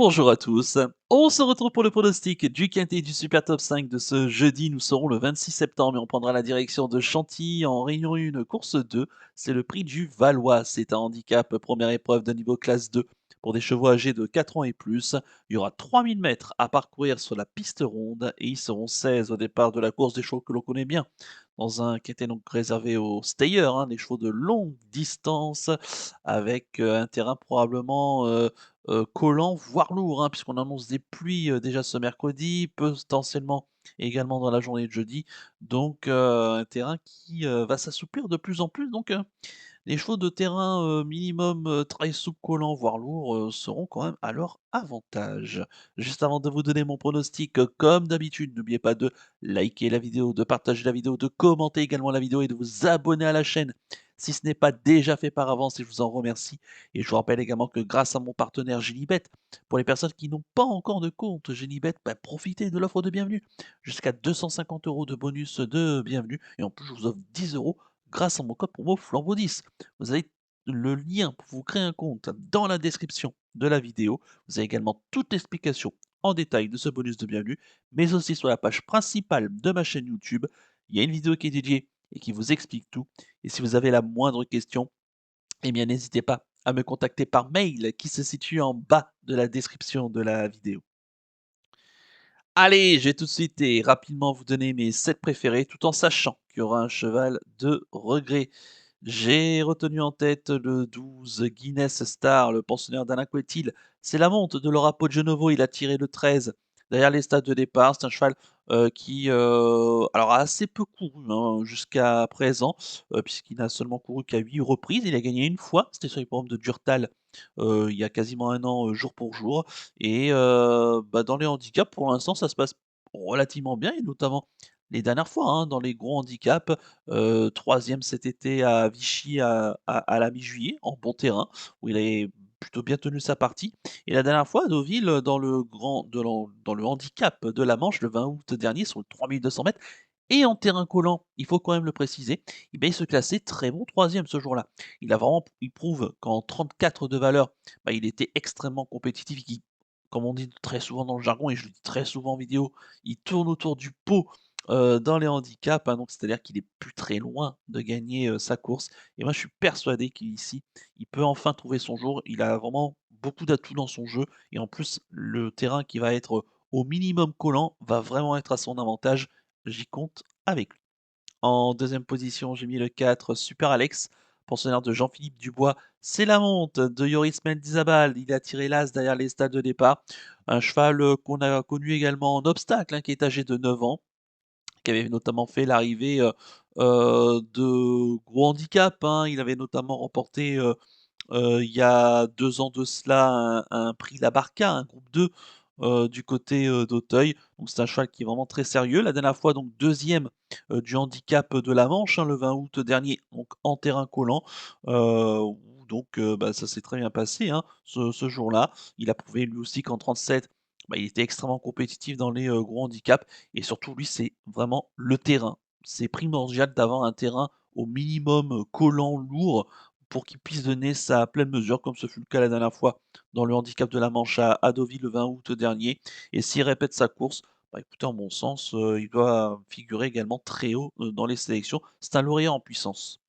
Bonjour à tous. On se retrouve pour le pronostic du quintet du Super Top 5 de ce jeudi. Nous serons le 26 septembre et on prendra la direction de Chantilly en Réunion 1, course 2. C'est le prix du Valois. C'est un handicap, première épreuve de niveau classe 2 pour des chevaux âgés de 4 ans et plus. Il y aura 3000 mètres à parcourir sur la piste ronde et ils seront 16 au départ de la course des chevaux que l'on connaît bien. Dans un quintet donc réservé aux stayers, des chevaux de longue distance avec un terrain probablement collant, voire lourd, puisqu'on annonce des pluies, déjà ce mercredi, potentiellement également dans la journée de jeudi. Donc un terrain qui, va s'assouplir de plus en plus. Donc les chevaux de terrain, minimum, très souple, collant, voire lourd, seront quand même à leur avantage. Juste avant de vous donner mon pronostic, comme d'habitude, n'oubliez pas de liker la vidéo, de partager la vidéo, de commenter également la vidéo et de vous abonner à la chaîne si ce n'est pas déjà fait par avance et je vous en remercie. Et je vous rappelle également que grâce à mon partenaire Gilibet, pour les personnes qui n'ont pas encore de compte Gilibet, profitez de l'offre de bienvenue. Jusqu'à 250 € de bonus de bienvenue et en plus je vous offre 10 € grâce à mon code promo Flambeau10. Vous avez le lien pour vous créer un compte dans la description de la vidéo. Vous avez également toute l'explication en détail de ce bonus de bienvenue, mais aussi sur la page principale de ma chaîne YouTube. Il y a une vidéo qui est dédiée et qui vous explique tout. Et si vous avez la moindre question, eh bien n'hésitez pas à me contacter par mail qui se situe en bas de la description de la vidéo. Allez, je vais tout de suite et rapidement vous donner mes 7 préférés tout en sachant qu'il y aura un cheval de regret. J'ai retenu en tête le 12 Guinness Star, le pensionnaire d'Alain Couetil. C'est la monte de Laura Poggionovo, il a tiré le 13 derrière les stades de départ. C'est un cheval qui alors a assez peu couru jusqu'à présent, puisqu'il n'a seulement couru qu'à 8 reprises. Il a gagné une fois, c'était sur l'hippodrome de Durtal il y a quasiment un an, jour pour jour. Et dans les handicaps, pour l'instant, ça se passe relativement bien et notamment les dernières fois, dans les gros handicaps. 3e cet été à Vichy à la mi-juillet, en bon terrain, où il avait plutôt bien tenu sa partie. Et la dernière fois à Deauville, dans le handicap de la Manche, le 20 août dernier, sur le 3200 mètres et en terrain collant, il faut quand même le préciser, il se classait très bon 3e ce jour-là. Il prouve qu'en 34 de valeur, il était extrêmement compétitif, comme on dit très souvent dans le jargon et je le dis très souvent en vidéo, il tourne autour du pot, dans les handicaps, donc c'est-à-dire qu'il est plus très loin de gagner, sa course et moi je suis persuadé qu'ici, il peut enfin trouver son jour. Il a vraiment beaucoup d'atouts dans son jeu et en plus le terrain qui va être, au minimum collant va vraiment être à son avantage. J'y compte avec lui. En deuxième position, j'ai mis le 4 Super Alex, pensionnaire de Jean-Philippe Dubois. C'est la monte de Yoris Mendizabal. Il a tiré l'as derrière les stades de départ. Un cheval, qu'on a connu également en obstacle, qui est âgé de 9 ans, qui avait notamment fait l'arrivée, de gros handicaps, Il avait notamment remporté, il y a 2 ans de cela, un prix La Barca, un groupe 2, du côté, d'Auteuil. Donc c'est un cheval qui est vraiment très sérieux. La dernière fois donc 2e, du handicap de la Manche, le 20 août dernier, donc en terrain collant, où donc ça s'est très bien passé, ce jour-là. Il a prouvé lui aussi qu'en 37, il était extrêmement compétitif dans les, gros handicaps et surtout lui, c'est vraiment le terrain. C'est primordial d'avoir un terrain au minimum, collant, lourd pour qu'il puisse donner sa pleine mesure, comme ce fut le cas la dernière fois dans le handicap de la Manche à Deauville le 20 août dernier. Et s'il répète sa course, écoutez, en mon sens, il doit figurer également très haut dans les sélections. C'est un lauréat en puissance.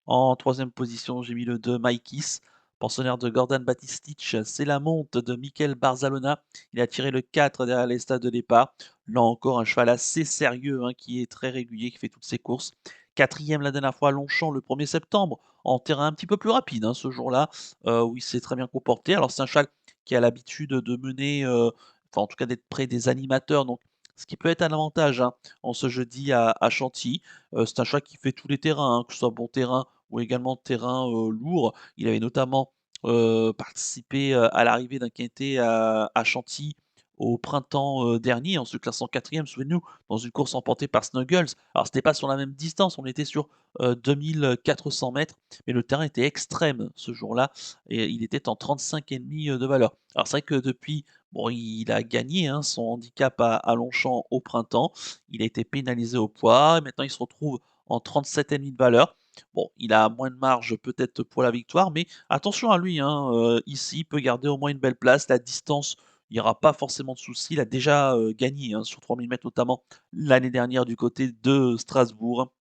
En troisième position, j'ai mis le 2 Maïkis, pensionnaire de Gordon Batistich. C'est la monte de Mikel Barzalona. Il a tiré le 4 derrière les stades de départ. Là encore, un cheval assez sérieux, qui est très régulier, qui fait toutes ses courses. Quatrième la dernière fois à Longchamp le 1er septembre, en terrain un petit peu plus rapide ce jour-là, où il s'est très bien comporté. Alors c'est un cheval qui a l'habitude de mener, enfin en tout cas d'être près des animateurs, donc ce qui peut être un avantage en ce jeudi à Chantilly. C'est un cheval qui fait tous les terrains, que ce soit bon terrain ou également terrain, lourd. Il avait notamment, participé, à l'arrivée d'un quintet à Chantilly au printemps, dernier en se classant 4e, souvenez-nous, dans une course remportée par Snuggles. Alors c'était pas sur la même distance, on était sur, 2 400 mètres, mais le terrain était extrême ce jour-là et il était en 35,5 de valeur. Alors c'est vrai que depuis, bon, il a gagné, son handicap à Longchamp au printemps. Il a été pénalisé au poids et maintenant il se retrouve en 37,5 de valeur. Bon, il a moins de marge peut-être pour la victoire, mais attention à lui, ici, il peut garder au moins une belle place. La distance il n'y aura pas forcément de souci. Il a déjà, gagné, hein, sur 3000 mètres notamment l'année dernière du côté de Strasbourg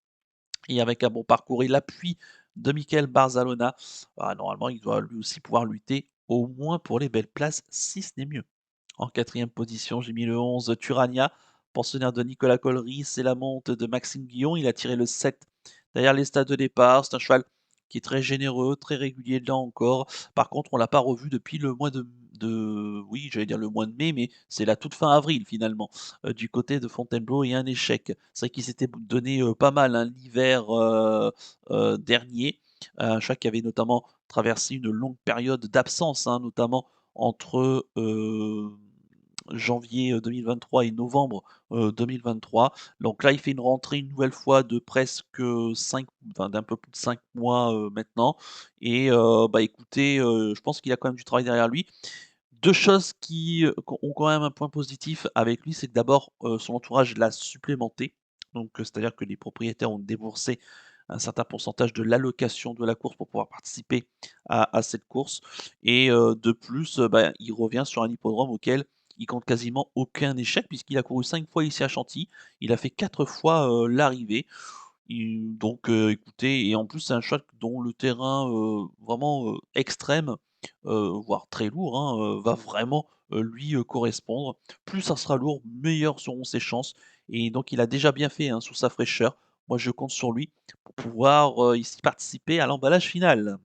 et avec un bon parcours et l'appui de Michael Barzalona, normalement il doit lui aussi pouvoir lutter au moins pour les belles places, si ce n'est mieux. En quatrième position, j'ai mis le 11 Turania, pensionnaire de Nicolas Collery, c'est la monte de Maxime Guillon, il a tiré le 7 derrière les stades de départ, c'est un cheval qui est très généreux, très régulier là encore. Par contre, on l'a pas revu depuis le mois de oui, j'allais dire le mois de mai, mais c'est la toute fin avril finalement, du côté de Fontainebleau et un échec. C'est vrai qu'il s'était donné, pas mal, hein, l'hiver, dernier. Un cheval qui avait notamment traversé une longue période d'absence, hein, notamment entre, janvier, 2023 et novembre, 2023. Donc là, il fait une rentrée une nouvelle fois de presque, 5, enfin d'un peu plus de 5 mois, maintenant et bah, écoutez, je pense qu'il a quand même du travail derrière lui. 2 choses qui ont quand même un point positif avec lui, c'est que d'abord, son entourage l'a supplémenté. Donc, c'est-à-dire que les propriétaires ont déboursé un certain pourcentage de l'allocation de la course pour pouvoir participer à cette course et de plus, bah, il revient sur un hippodrome auquel il compte quasiment aucun échec puisqu'il a couru 5 fois ici à Chantilly. Il a fait 4 fois, l'arrivée. Donc écoutez et en plus, c'est un cheval dont le terrain, vraiment, extrême, voire très lourd, hein, va vraiment, lui, correspondre. Plus ça sera lourd, meilleures seront ses chances et donc il a déjà bien fait, hein, sous sa fraîcheur. Moi, je compte sur lui pour pouvoir, ici participer à l'emballage final.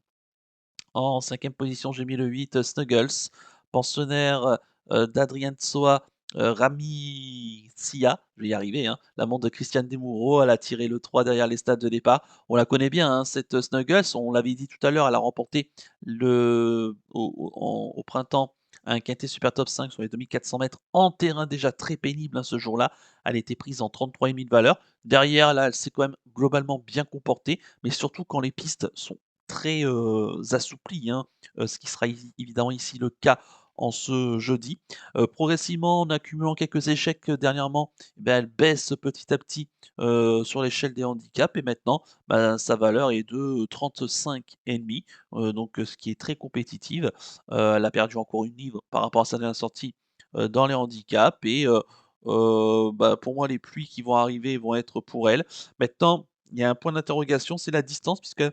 En cinquième position, j'ai mis le 8, Snuggles, pensionnaire, d'Adrien Tsoa, Rami Sia, je vais y arriver, hein, la montre de Christiane Desmoureaux. Elle a tiré le 3 derrière les stades de départ. On la connaît bien, hein, cette, Snuggles, on l'avait dit tout à l'heure, elle a remporté au printemps un quintet super top 5 sur les 2 400 mètres en terrain déjà très pénible, hein, ce jour-là. Elle était prise en 33 000 valeurs. Derrière, là, elle s'est quand même globalement bien comportée, mais surtout quand les pistes sont très, assoupli, hein, ce qui sera évidemment ici le cas en ce jeudi. Progressivement, en accumulant quelques échecs, dernièrement, eh ben, elle baisse petit à petit, sur l'échelle des handicaps et maintenant, bah, sa valeur est de 35,5, donc ce qui est très compétitive. Elle a perdu encore une livre par rapport à sa dernière sortie, dans les handicaps et bah, pour moi, les pluies qui vont arriver vont être pour elle. Maintenant, il y a un point d'interrogation, c'est la distance puisque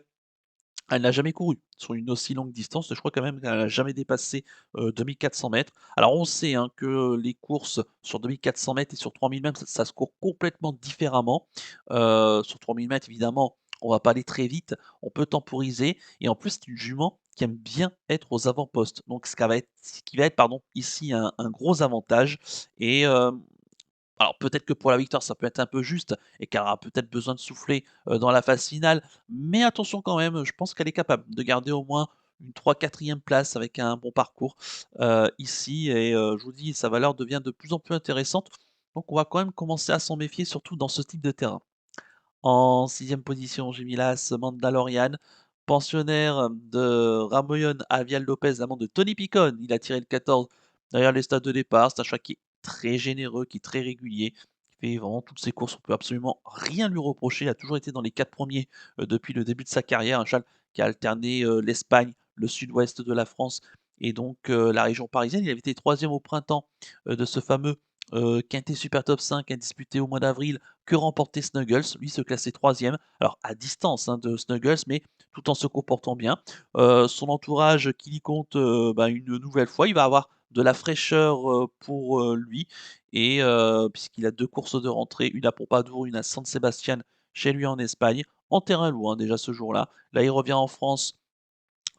elle n'a jamais couru sur une aussi longue distance. Je crois quand même qu'elle n'a jamais dépassé, 2 400 m. Alors on sait, hein, que les courses sur 2 400 m et sur 3000 m, ça se court complètement différemment. Sur 3000 m évidemment, on va pas aller très vite, on peut temporiser et en plus c'est une jument qui aime bien être aux avant-postes. Donc ce qui va être pardon, ici un gros avantage et alors peut-être que pour la victoire, ça peut être un peu juste et qu'elle aura peut-être besoin de souffler, dans la phase finale. Mais attention quand même, je pense qu'elle est capable de garder au moins une 3 4e place avec un bon parcours, ici et je vous dis sa valeur devient de plus en plus intéressante. Donc on va quand même commencer à s'en méfier, surtout dans ce type de terrain. En sixième position, j'ai mis l'As Mandalorian, pensionnaire de Ramoyon Avial Lopez, amant de Tony Picon. Il a tiré le 14 derrière les stades de départ. C'est un choix qui est très généreux, qui est très régulier, qui fait vraiment toutes ses courses. On peut absolument rien lui reprocher. Il a toujours été dans les 4 premiers depuis le début de sa carrière. Un cheval qui a alterné l'Espagne, le sud-ouest de la France et donc la région parisienne. Il avait été troisième au printemps de ce fameux quintet Super Top 5 disputé au mois d'avril que remportait Snuggles. Lui se classait troisième, alors à distance, hein, de Snuggles, mais tout en se comportant bien. Son entourage qui y compte, bah, une nouvelle fois, il va avoir de la fraîcheur, pour, lui et puisqu'il a 2 courses de rentrée, une à Pompadour, une à San Sebastian chez lui en Espagne, en terrain lourd, hein, déjà ce jour-là. Là, il revient en France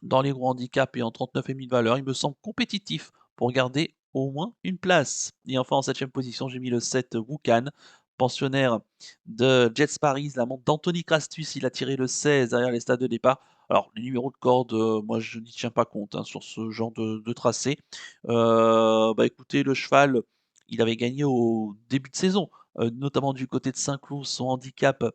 dans les gros handicaps et en 39 000 valeurs. Il me semble compétitif pour garder au moins une place. Et enfin, en septième position, j'ai mis le 7 Wukan, pensionnaire de Jets Paris, la montre d'Anthony Crastus. Il a tiré le 16 derrière les stades de départ. Alors, les numéros de corde, moi, je n'y tiens pas compte, hein, sur ce genre de tracé. Bah, écoutez, le cheval, il avait gagné au début de saison, notamment du côté de Saint-Cloud, son handicap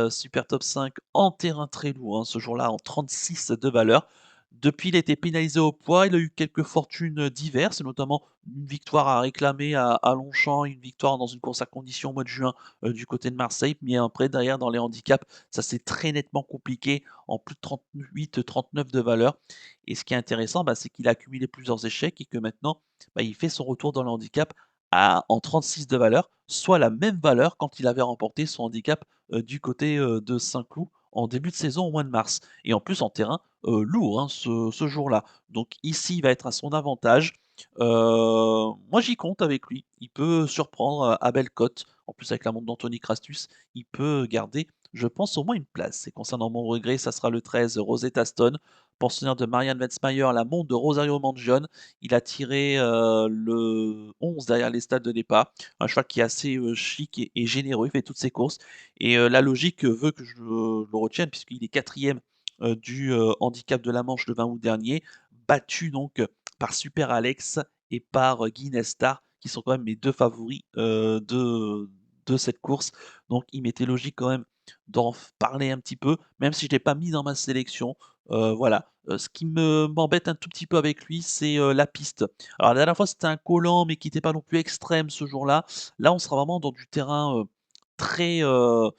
super top 5 en terrain très lourd, hein, ce jour-là en 36 de valeur. Depuis, il a été pénalisé au poids, il a eu quelques fortunes, diverses, notamment une victoire à réclamer à Longchamp, une victoire dans une course à conditions au mois de juin, du côté de Marseille. Mais après derrière dans les handicaps, ça s'est très nettement compliqué en plus de 38-39 de valeur. Et ce qui est intéressant, bah, c'est qu'il a accumulé plusieurs échecs et que maintenant, bah, il fait son retour dans le handicap en 36 de valeur, soit la même valeur quand il avait remporté son handicap, du côté, de Saint-Cloud en début de saison au mois de mars. Et en plus en terrain, lourd, hein, ce jour-là. Donc ici, il va être à son avantage. Moi j'y compte avec lui. Il peut surprendre, à belle cote. En plus avec la montre d'Anthony Crastus, il peut garder, je pense, au moins une place. Et concernant mon regret, ça sera le 13 Rosetta Stone, pensionnaire de Marianne Wetzmayer, la montre de Rosario Mangione. Il a tiré, le 11 derrière les stades de départ. Un cheval qui est assez, chic et généreux, il fait toutes ses courses et la logique veut que je le retienne puisqu'il est quatrième du, handicap de la Manche le 20 août dernier, battu donc par Super Alex et par, Guinness Star, qui sont quand même mes 2 favoris, de cette course. Donc il m'était logique quand même d'en parler un petit peu, même si je ne l'ai pas mis dans ma sélection. Voilà, ce qui m'embête un tout petit peu avec lui, c'est, la piste. Alors la dernière fois, c'était un collant, mais qui était pas non plus extrême ce jour-là. Là, on sera vraiment dans du terrain, très, heu,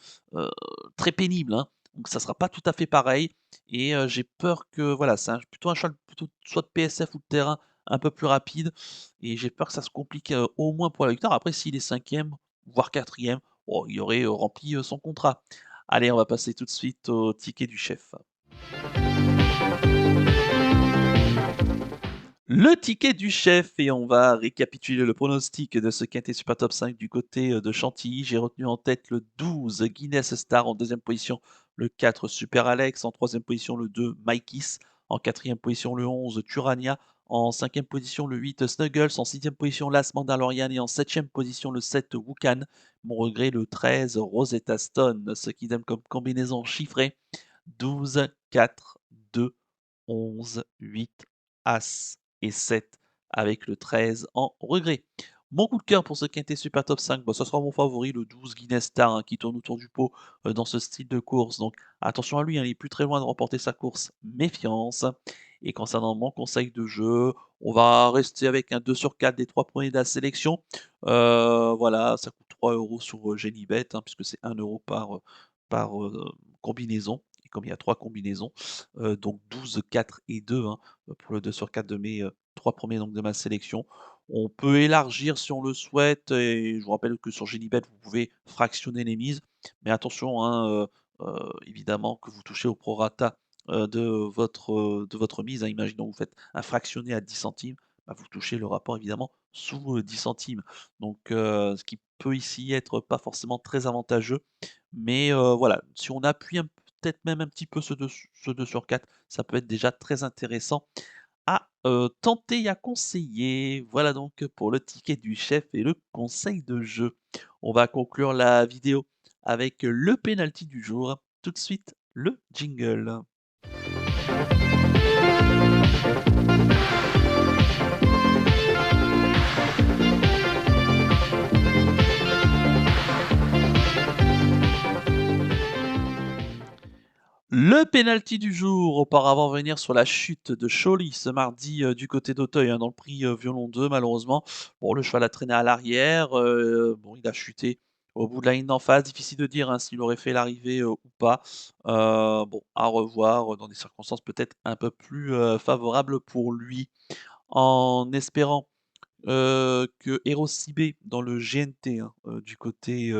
très pénible, hein. Donc ça sera pas tout à fait pareil et j'ai peur que voilà, c'est plutôt un cheval plutôt soit de PSF ou de terrain un peu plus rapide et j'ai peur que ça se complique, au moins pour la victoire. Après s'il est cinquième, voire quatrième, oh, il aurait, rempli, son contrat. Allez, on va passer tout de suite au ticket du chef. Le ticket du chef et on va récapituler le pronostic de ce quintet Super Top 5 du côté, de Chantilly. J'ai retenu en tête le 12 Guinness Star, en deuxième position le 4 Super Alex, en troisième position le 2 Mikey's, en quatrième position le 11 Turania, en cinquième position le 8 Snuggles, en sixième position l'As Mandalorian et en septième position le 7 Wukan. Mon regret le 13 Rosetta Stone, ce qui donne comme combinaison chiffrée 12, 4, 2, 11, 8, As et 7 avec le 13 en regret. Mon coup de cœur pour ce quintet Super Top 5, bah, ça sera mon favori, le 12 Guinness Star, hein, qui tourne autour du pot dans ce style de course. Donc attention à lui, hein, il est plus très loin de remporter sa course. Méfiance. Et concernant mon conseil de jeu, on va rester avec un 2 sur 4 des 3 premiers de la sélection. Voilà, ça coûte 3 € sur Genibet, hein, puisque c'est 1 € par combinaison. Et comme il y a 3 combinaisons, donc 12, 4 et 2, hein, pour le 2 sur 4 de mes 3 premiers donc de ma sélection. On peut élargir si on le souhaite et je vous rappelle que sur Genibet, vous pouvez fractionner les mises. Mais attention, hein, évidemment que vous touchez au prorata, de votre mise, hein. Imaginons vous faites un fractionné à 10 centimes, bah, vous touchez le rapport évidemment sous, 10 centimes. Donc ce qui peut ici être pas forcément très avantageux. Mais voilà, si on appuie peut-être même un petit peu ce 2 sur 4, ça peut être déjà très intéressant à, tenter et à conseiller. Voilà donc pour le ticket du chef et le conseil de jeu. On va conclure la vidéo avec le penalty du jour. Tout de suite, le jingle. Le penalty du jour, auparavant venir sur la chute de Choli ce mardi, du côté d'Auteuil, hein, dans le prix, Violon 2 malheureusement. Bon, le cheval a traîné à l'arrière, bon, il a chuté au bout de la ligne d'en face. Difficile de dire, hein, s'il aurait fait l'arrivée, ou pas. Bon, à revoir, dans des circonstances peut-être un peu plus, favorables pour lui. En espérant que Eros Sibé dans le GNT, hein, du côté,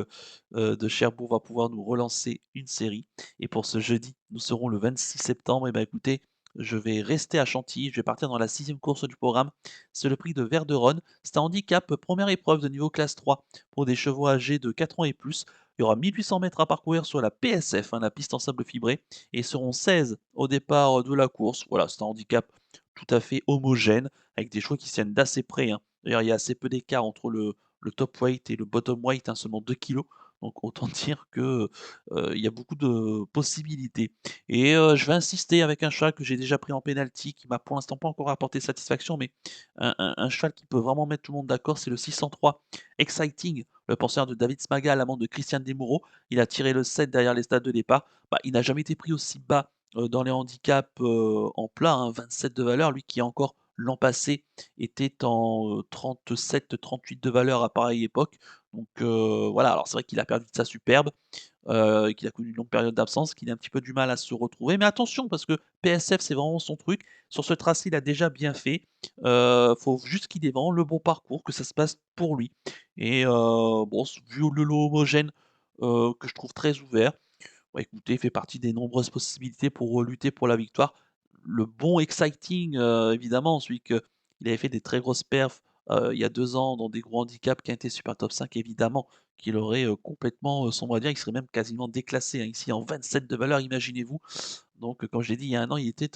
de Cherbourg va pouvoir nous relancer une série et pour ce jeudi, nous serons le 26 septembre et bah, écoutez, je vais rester à Chantilly, je vais partir dans la sixième course du programme. C'est le prix de Verderonne. C'est un handicap, première épreuve de niveau classe 3 pour des chevaux âgés de 4 ans et plus. Il y aura 1 800 mètres à parcourir sur la PSF, hein, la piste en sable fibré et ils seront 16 au départ, de la course. Voilà, c'est un handicap tout à fait homogène avec des chevaux qui se tiennent d'assez près, hein. D'ailleurs, il y a assez peu d'écart entre le top weight et le bottom weight, hein, seulement 2 kilos. Donc autant dire que, il y a beaucoup de possibilités et je vais insister avec un cheval que j'ai déjà pris en penalty, qui m'a pour l'instant pas encore apporté satisfaction, mais un cheval qui peut vraiment mettre tout le monde d'accord, c'est le 603 Exciting, le penseur de David Smaga, l'amant de Christian Desmoureaux. Il a tiré le 7 derrière les stades de départ. Bah, il n'a jamais été pris aussi bas dans les handicaps, en plat, hein, 27 de valeur, lui qui encore l'an passé était en, 37-38 de valeur à pareille époque. Donc voilà, alors c'est vrai qu'il a perdu de sa superbe, qu'il a connu une longue période d'absence, qu'il a un petit peu du mal à se retrouver. Mais attention parce que PSF, c'est vraiment son truc. Sur ce tracé, il a déjà bien fait. Faut juste qu'il ait vraiment le bon parcours, que ça se passe pour lui et bon, vu le lot homogène, que je trouve très ouvert, bah, écoutez, il fait partie des nombreuses possibilités pour, lutter pour la victoire. Le bon exciting, évidemment, celui qu'il avait fait des très grosses perfs, il y a 2 ans dans des gros handicaps qui a été super top 5 évidemment, qu'il aurait, complètement, son mot à dire. Il serait même quasiment déclassé, hein, ici en 27 de valeur, imaginez-vous. Donc, comme je l'ai dit, il y a 1 an, il était,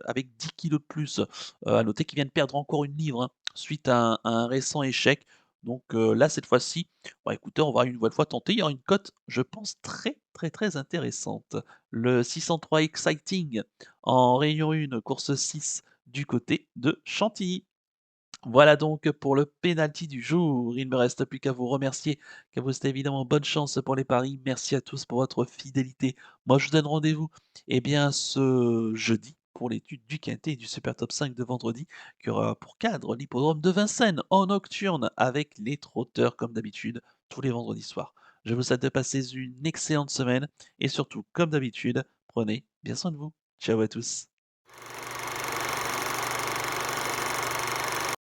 avec 10 kilos de plus. À noter qu'il vient de perdre encore une livre, hein, suite à un récent échec. Donc, là, cette fois-ci, bah, écoutez, on va une nouvelle fois tenter. Il y aura une cote, je pense, très, très, très intéressante. Le 603 Exciting en Réunion 1, course 6 du côté de Chantilly. Voilà donc pour le penalty du jour. Il ne me reste plus qu'à vous remercier, qu'à vous souhaiter évidemment bonne chance pour les paris. Merci à tous pour votre fidélité. Moi, je vous donne rendez-vous, eh bien, ce jeudi pour l'étude du quintet et du Super Top 5 de vendredi, qui aura pour cadre l'hippodrome de Vincennes en nocturne avec les trotteurs comme d'habitude tous les vendredis soirs. Je vous souhaite de passer une excellente semaine et surtout, comme d'habitude, prenez bien soin de vous. Ciao à tous.